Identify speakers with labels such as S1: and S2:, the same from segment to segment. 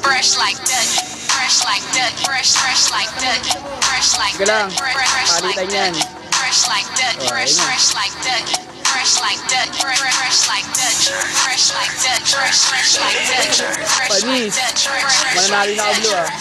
S1: fresh like Dutch, fresh like Dutch, fresh like Dutch, fresh like Dutch, fresh like Dutch, fresh like Dutch, fresh like Dutch. Fresh like Dutch, fresh like Dutch, fresh like Dutch, fresh like Dutch, fresh like Dutch,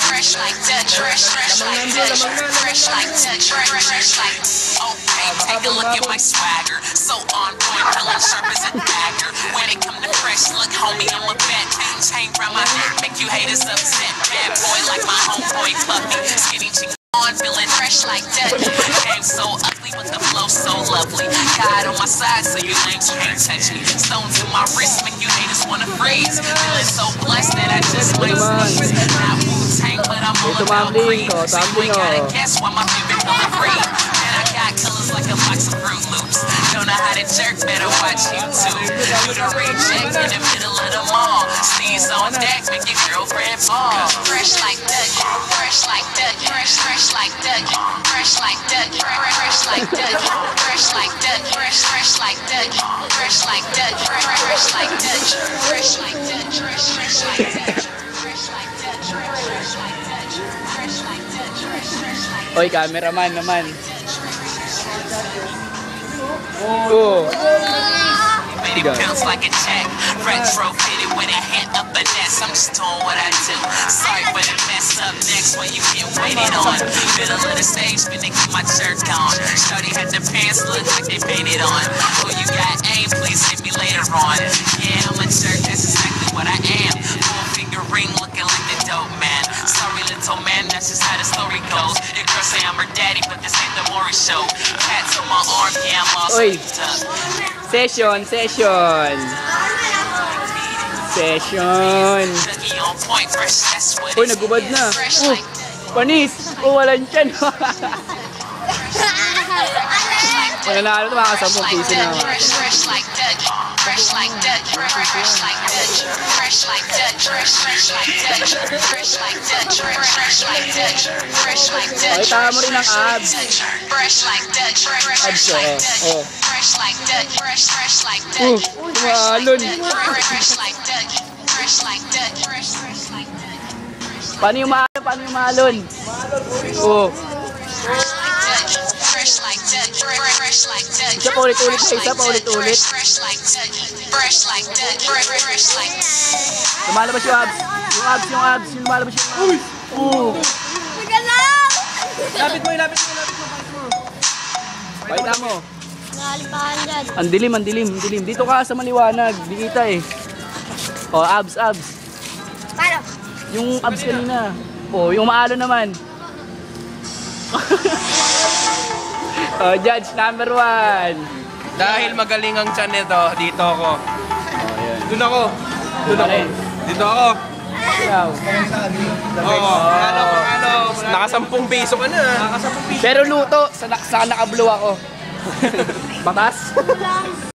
S1: fresh like Dutch, fresh like Dutch, fresh like Dutch, fresh like Dutch, fresh like. Okay, take a look at my swagger, so on point, hella sharp as a dagger. When it come to fresh look, homie, I'm a vet. Chain round my neck, make you haters upset. Bad boy like my homeboy Puppy, skinny chick. Feeling fresh like Dutch. Game so ugly, but the flow so lovely. God on my side, so you lames can't touch me. Stones in my wrist make you haters wanna freeze. Feeling so blessed that I just might sneeze. Not Wu-Tang, but I'm all about greed. So you ain't gotta guess why my favorite color green. And I got colors like a box of Fruit Loops. Don't know how to jerk, better watch YouTube. You the reject in the middle of the mall. Sneeze on deck, make your girlfriend fall. Fresh like Dutch, fresh like Dutch, fresh like Dutch, fresh like Dutch, fresh like Dutch, fresh like Dutch, fresh like Dutch, fresh like Dutch, fresh like Dutch, fresh like Dutch, fresh like Dutch, fresh like Dutch, fresh like Dutch, fresh like Dutch, fresh like.
S2: Oy, cameraman naman. Oh.
S1: It bounce like a check, retro fitted with a hint of finesse. I'm just doing what I do. Sorry for the mess up next when you get waited on. Middle of the stage, finna keep my shirt on. Shorty had the pants look like they painted on. Oh, you got aim, please hit me later on. Yeah, I'm a jerk, that's exactly what I am. Full finger ring looking like the dope man. Sorry, little man, that's just how the story goes. Your girl say I'm her daddy, but this ain't the Maury show. Cats on my arm, yeah, I'm all sleeped up.
S2: Session. Uy, nagubad na. Panis. Walang tiyan. Mananalo ito, mga 10 piso na.
S1: Fresh like Dutch, fresh like Dutch, fresh like Dutch, fresh like Dutch, fresh like Dutch, fresh like Dutch, fresh like Dutch, fresh like Dutch.
S2: Ay, tama mo rin ang abs.
S1: Fresh like Dutch, fresh like Dutch, fresh like Dutch, fresh like Dutch,
S2: Tumalon.
S1: fresh like Dutch, fresh like Dutch, fresh like Dutch.
S2: Paano yung maalon? Paano yung maalon? Oh.
S1: Fresh like Dutch, fresh like Dutch, fresh like Dutch.
S2: Isa pa ulit-ulit, isa pa ulit-ulit.
S1: Fresh like Dutch, fresh like Dutch, fresh like.
S2: Lumalabas yung abs. Yung abs. Yung lumalabas yung abs. Uy! Oh! Lapit mo. Pakita mo. Ang dilim. Dito ka sa maliwanag. Di kita eh. Oh, abs.
S3: Paano?
S2: Yung abs kanina. Oh, yung maalo naman. Oh, judge number 1.
S4: Dahil magaling ang tiyan nito, dito ako.
S2: Oh, yan.
S4: Doon ako. Dito ako.
S2: Ikaw.
S4: Oo. Ano. Naka 10 piso ka na.
S2: Pero luto, sa naka-blue ako. Batas?